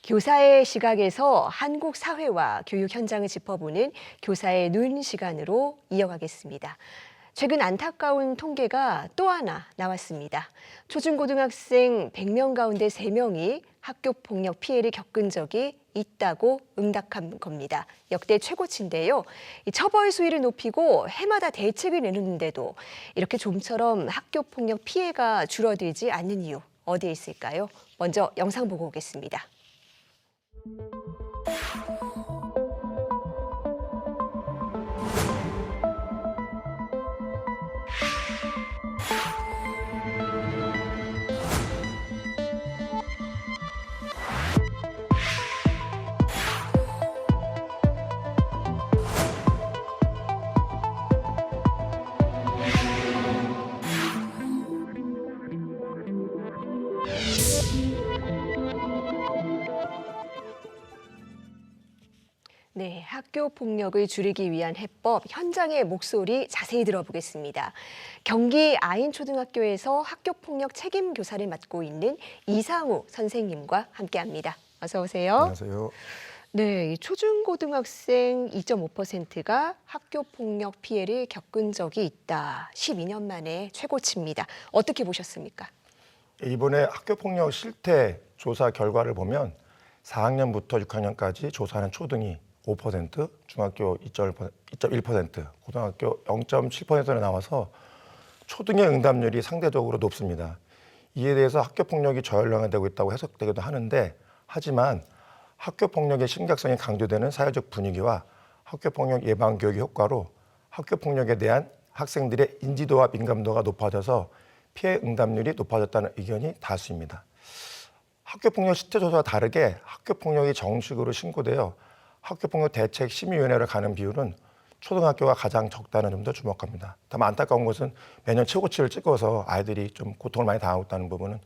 교사의 시각에서 한국 사회와 교육 현장을 짚어보는 교사의 눈 시간으로 이어가겠습니다. 최근 안타까운 통계가 또 하나 나왔습니다. 초중고등학생 100명 가운데 3명이 학교폭력 피해를 겪은 적이 있다고 응답한 겁니다. 역대 최고치인데요. 처벌 수위를 높이고 해마다 대책을 내놓는데도 이렇게 좀처럼 학교폭력 피해가 줄어들지 않는 이유 어디에 있을까요? 먼저 영상 보고 오겠습니다. 네, 학교 폭력을 줄이기 위한 해법, 현장의 목소리 자세히 들어보겠습니다. 경기 아인초등학교에서 학교폭력 책임 교사를 맡고 있는 이상우 선생님과 함께합니다. 어서 오세요. 안녕하세요. 네, 이 초중고등학생 2.5%가 학교폭력 피해를 겪은 적이 있다. 12년 만에 최고치입니다. 어떻게 보셨습니까? 이번에 학교폭력 실태 조사 결과를 보면 4학년부터 6학년까지 조사하는 초등이 5%, 중학교 2.1%, 고등학교 0.7%나 나와서 초등의 응답률이 상대적으로 높습니다. 이에 대해서 학교폭력이 저열량화되고 있다고 해석되기도 하는데, 하지만 학교폭력의 심각성이 강조되는 사회적 분위기와 학교폭력 예방 교육의 효과로 학교폭력에 대한 학생들의 인지도와 민감도가 높아져서 피해 응답률이 높아졌다는 의견이 다수입니다. 학교폭력 실태 조사와 다르게 학교폭력이 정식으로 신고되어 학교폭력 대책 심의위원회를 가는 비율은 초등학교가 가장 적다는 점도 주목합니다. 다만 안타까운 것은 매년 최고치를 찍어서 아이들이 좀 고통을 많이 당하고 있다는 부분은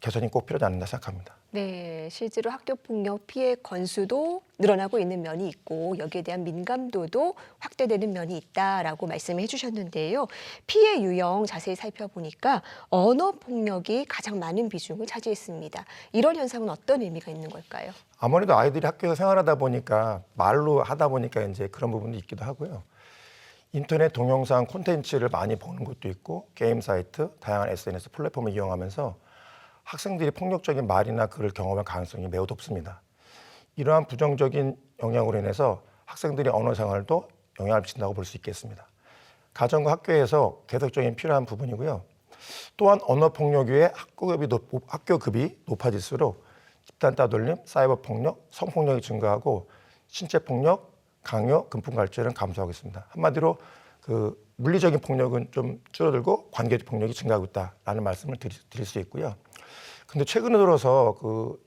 개선이 꼭 필요하지 않나 생각합니다. 네, 실제로 학교폭력 피해 건수도 늘어나고 있는 면이 있고 여기에 대한 민감도도 확대되는 면이 있다라고 말씀을 해주셨는데요. 피해 유형 자세히 살펴보니까 언어폭력이 가장 많은 비중을 차지했습니다. 이런 현상은 어떤 의미가 있는 걸까요? 아무래도 아이들이 학교에서 생활하다 보니까 말로 하다 보니까 이제 그런 부분도 있기도 하고요. 인터넷 동영상 콘텐츠를 많이 보는 것도 있고 게임 사이트, 다양한 SNS 플랫폼을 이용하면서 학생들이 폭력적인 말이나 글을 경험할 가능성이 매우 높습니다. 이러한 부정적인 영향으로 인해서 학생들의 언어 생활도 영향을 미친다고 볼 수 있겠습니다. 가정과 학교에서 계속적인 필요한 부분이고요. 또한 언어 폭력 외에 학교급이 높아질수록 집단 따돌림, 사이버 폭력, 성폭력이 증가하고 신체 폭력, 강요, 금품갈취는 감소하고 있습니다. 한마디로 물리적인 폭력은 좀 줄어들고 관계적 폭력이 증가하고 있다라는 말씀을 드릴 수 있고요. 근데 최근에 들어서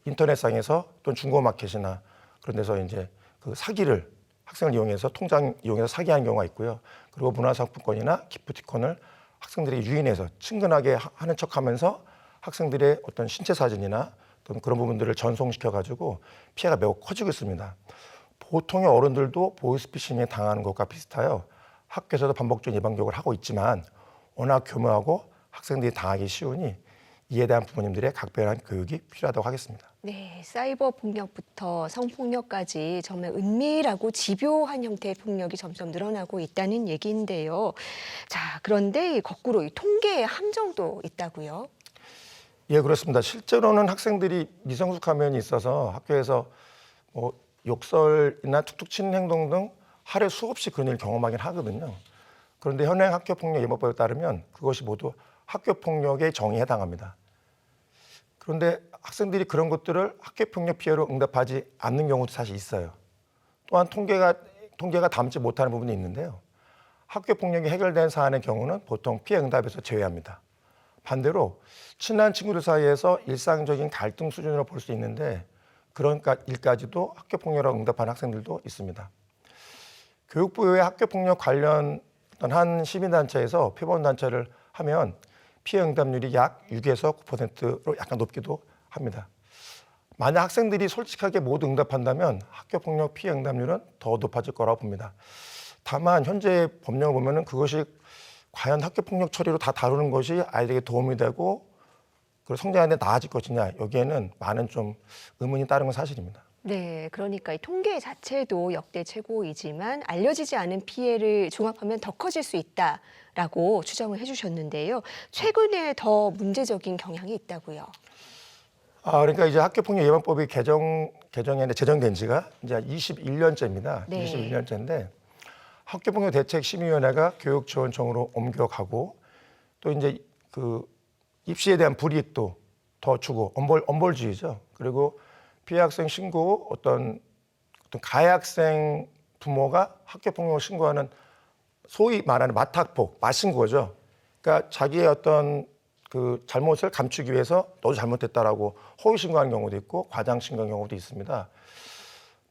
인터넷상에서 또는 중고마켓이나 그런 데서 이제 사기를 학생을 이용해서 통장 이용해서 사기하는 경우가 있고요. 그리고 문화상품권이나 기프티콘을 학생들이 유인해서 친근하게 하는 척하면서 학생들의 어떤 신체 사진이나 어떤 그런 부분들을 전송시켜 가지고 피해가 매우 커지고 있습니다. 보통의 어른들도 보이스피싱에 당하는 것과 비슷하여 학교에서도 반복적인 예방 교육을 하고 있지만 워낙 교묘하고 학생들이 당하기 쉬우니 이에 대한 부모님들의 각별한 교육이 필요하다고 하겠습니다. 네, 사이버 폭력부터 성폭력까지 정말 은밀하고 집요한 형태의 폭력이 점점 늘어나고 있다는 얘기인데요. 자, 그런데 거꾸로 이 통계의 함정도 있다고요? 예, 그렇습니다. 실제로는 학생들이 미성숙한 면이 있어서 학교에서 욕설이나 툭툭 치는 행동 등 하루에 수없이 그런 일을 경험하긴 하거든요. 그런데 현행 학교폭력 예방법에 따르면 그것이 모두 학교폭력의 정의에 해당합니다. 그런데 학생들이 그런 것들을 학교폭력 피해로 응답하지 않는 경우도 사실 있어요. 또한 통계가 담지 못하는 부분이 있는데요. 학교폭력이 해결된 사안의 경우는 보통 피해 응답에서 제외합니다. 반대로 친한 친구들 사이에서 일상적인 갈등 수준으로 볼 수 있는데 그런 일까지도 학교폭력으로 응답하는 학생들도 있습니다. 교육부의 학교폭력 관련 한 시민단체에서 표본단체를 하면 피해 응답률이 약 6에서 9%로 약간 높기도 합니다. 만약 학생들이 솔직하게 모두 응답한다면 학교폭력 피해 응답률은 더 높아질 거라고 봅니다. 다만 현재 법령을 보면은 그것이 과연 학교폭력 처리로 다 다루는 것이 아이들에게 도움이 되고 그리고 성장하는데 나아질 것이냐 여기에는 많은 좀 의문이 따른 건 사실입니다. 네, 그러니까 이 통계 자체도 역대 최고이지만 알려지지 않은 피해를 종합하면 더 커질 수 있다라고 추정을 해주셨는데요. 최근에 더 문제적인 경향이 있다고요. 그러니까 이제 학교폭력예방법이 제정된 지가 이제 21년째입니다. 네. 21년째인데 학교폭력대책심의위원회가 교육지원청으로 옮겨가고 또 이제 그 입시에 대한 불이익도 더 주고 엄벌주의죠. 그리고 피해 학생 신고 어떤 가해 학생 부모가 학교폭력을 신고하는 소위 말하는 맞학폭, 맞신고죠. 그러니까 자기의 어떤 그 잘못을 감추기 위해서 너도 잘못했다라고 허위 신고하는 경우도 있고 과장 신고하는 경우도 있습니다.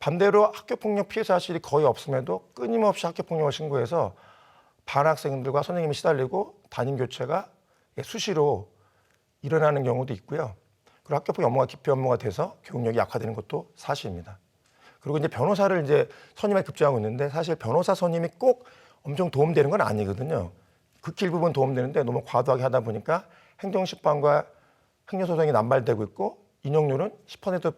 반대로 학교폭력 피해 사실이 거의 없음에도 끊임없이 학교폭력을 신고해서 반 학생들과 선생님이 시달리고 담임 교체가 수시로 일어나는 경우도 있고요. 그리고 학교폭력 업무가 기피 업무가 돼서 교육력이 약화되는 것도 사실입니다. 그리고 이제 변호사를 이제 선임에 급제하고 있는데 사실 변호사 선임이 꼭 엄청 도움되는 건 아니거든요. 극히 일부분 도움되는데 너무 과도하게 하다 보니까 행정심판과 행정소송이 남발되고 있고 인용률은 10%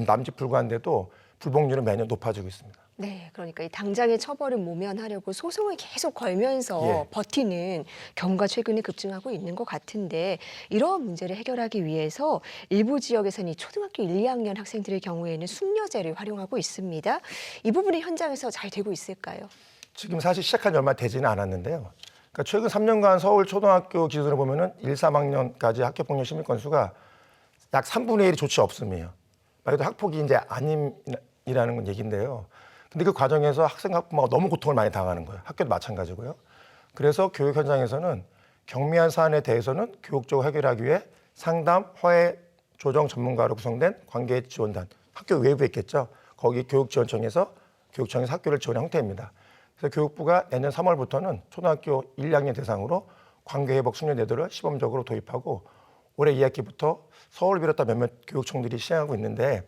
남짓 불과한데도 불복률은 매년 높아지고 있습니다. 네, 그러니까 이 당장의 처벌을 모면하려고 소송을 계속 걸면서 예. 버티는 경우가 최근에 급증하고 있는 것 같은데 이러한 문제를 해결하기 위해서 일부 지역에서는 이 초등학교 1, 2학년 학생들의 경우에는 숙려제를 활용하고 있습니다. 이 부분이 현장에서 잘 되고 있을까요? 지금 사실 시작한 지 얼마 되지는 않았는데요. 그러니까 최근 3년간 서울 초등학교 기준으로 보면은 1, 3학년까지 학교폭력 시민 건수가 약 3분의 1이 조치 없음이에요. 말 그대로 학폭이 이제 아님이라는 건 얘기인데요. 근데 그 과정에서 학생 학부모가 너무 고통을 많이 당하는 거예요. 학교도 마찬가지고요. 그래서 교육 현장에서는 경미한 사안에 대해서는 교육적으로 해결하기 위해 상담, 화해, 조정 전문가로 구성된 관계지원단, 학교 외부에 있겠죠. 거기 교육지원청에서 학교를 지원한 형태입니다. 그래서 교육부가 내년 3월부터는 초등학교 1, 2학년 대상으로 관계회복 숙련제도를 시범적으로 도입하고 올해 2학기부터 서울을 비롯한 몇몇 교육청들이 시행하고 있는데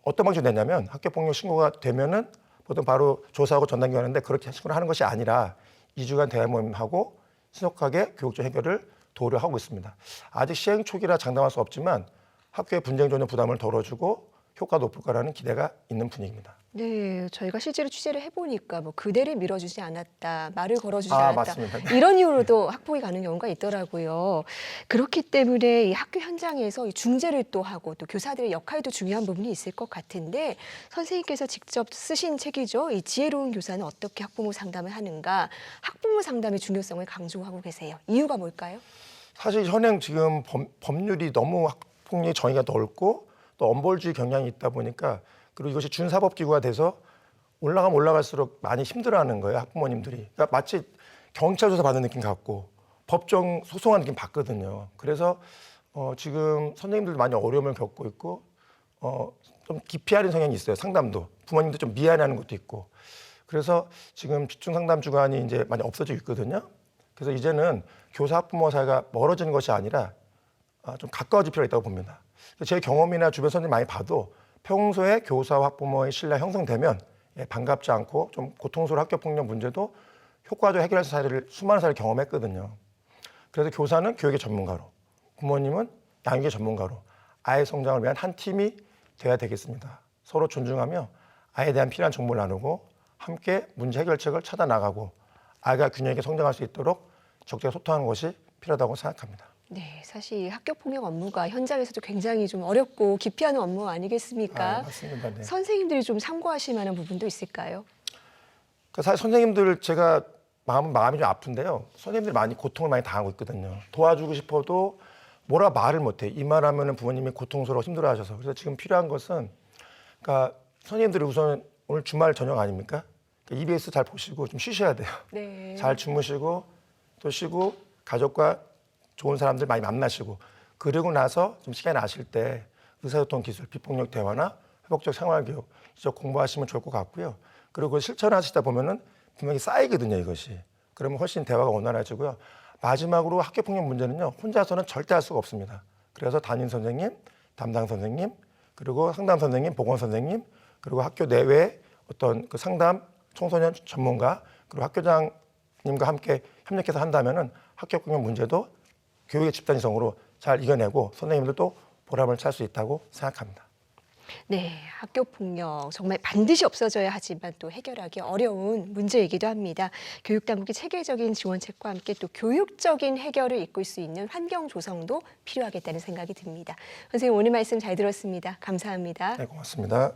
어떤 방식으로 내냐면 학교폭력 신고가 되면은 보통 바로 조사하고 전담교육하는데 그렇게 신고를 하는 것이 아니라 2주간 대화 모임하고 신속하게 교육적 해결을 도우려 하고 있습니다. 아직 시행 초기라 장담할 수 없지만 학교의 분쟁 조정 부담을 덜어주고 효과가 높을 거라는 기대가 있는 분위기입니다. 네, 저희가 실제로 취재를 해보니까 뭐 그대를 밀어주지 않았다, 말을 걸어주지 아, 않았다 맞습니다. 이런 이유로도 학폭이 가는 경우가 있더라고요. 그렇기 때문에 이 학교 현장에서 이 중재를 또 하고 또 교사들의 역할도 중요한 부분이 있을 것 같은데 선생님께서 직접 쓰신 책이죠. 이 지혜로운 교사는 어떻게 학부모 상담을 하는가, 학부모 상담의 중요성을 강조하고 계세요. 이유가 뭘까요? 사실 현행 지금 법률이 너무 학폭력의 정의가 넓고 또 엄벌주의 경향이 있다 보니까 그리고 이것이 준사법기구가 돼서 올라가면 올라갈수록 많이 힘들어하는 거예요, 학부모님들이. 그러니까 마치 경찰 조사 받는 느낌 같고 법정 소송하는 느낌 받거든요. 그래서 지금 선생님들도 많이 어려움을 겪고 있고 좀 기피하는 성향이 있어요. 상담도 부모님도 좀 미안해하는 것도 있고. 그래서 지금 집중 상담 주간이 이제 많이 없어지고 있거든요. 그래서 이제는 교사 학부모 사이가 멀어지는 것이 아니라 좀 가까워질 필요가 있다고 봅니다. 제 경험이나 주변 선생님 많이 봐도 평소에 교사와 학부모의 신뢰가 형성되면 반갑지 않고 좀 고통스러운 학교폭력 문제도 효과적으로 해결할 사례를 수많은 사례를 경험했거든요. 그래서 교사는 교육의 전문가로, 부모님은 양육의 전문가로 아이의 성장을 위한 한 팀이 되어야 되겠습니다. 서로 존중하며 아이에 대한 필요한 정보를 나누고 함께 문제 해결책을 찾아 나가고 아이가 균형 있게 성장할 수 있도록 적절히 소통하는 것이 필요하다고 생각합니다. 네, 사실 학교 폭력 업무가 현장에서도 굉장히 좀 어렵고 기피하는 업무 아니겠습니까? 맞습니다. 네. 선생님들이 좀 참고하실 만한 부분도 있을까요? 그러니까 사실 선생님들 제가 마음이 좀 아픈데요. 선생님들이 많이 고통을 많이 당하고 있거든요. 도와주고 싶어도 뭐라 말을 못해. 이 말하면은 부모님이 고통스러워 힘들어하셔서. 그래서 지금 필요한 것은 그러니까 선생님들이 우선 오늘 주말 저녁 아닙니까? 그러니까 EBS 잘 보시고 좀 쉬셔야 돼요. 네. 잘 주무시고 또 쉬고 가족과 좋은 사람들 많이 만나시고 그러고 나서 좀 시간이 나실 때 의사소통 기술, 비폭력 대화나 회복적 생활교육 이제 공부하시면 좋을 것 같고요. 그리고 실천하시다 보면은 분명히 쌓이거든요, 이것이. 그러면 훨씬 대화가 원활해지고요. 마지막으로 학교폭력 문제는요, 혼자서는 절대 할 수가 없습니다. 그래서 담임 선생님, 담당 선생님, 그리고 상담 선생님, 보건 선생님, 그리고 학교 내외 어떤 그 상담 청소년 전문가, 그리고 학교장님과 함께 협력해서 한다면은 학교폭력 문제도 교육의 집단이성으로 잘 이겨내고 선생님들도 보람을 찾을 수 있다고 생각합니다. 네, 학교 폭력 정말 반드시 없어져야 하지만 또 해결하기 어려운 문제이기도 합니다. 교육 당국이 체계적인 지원책과 함께 또 교육적인 해결을 이끌 수 있는 환경 조성도 필요하겠다는 생각이 듭니다. 선생님 오늘 말씀 잘 들었습니다. 감사합니다. 네, 고맙습니다.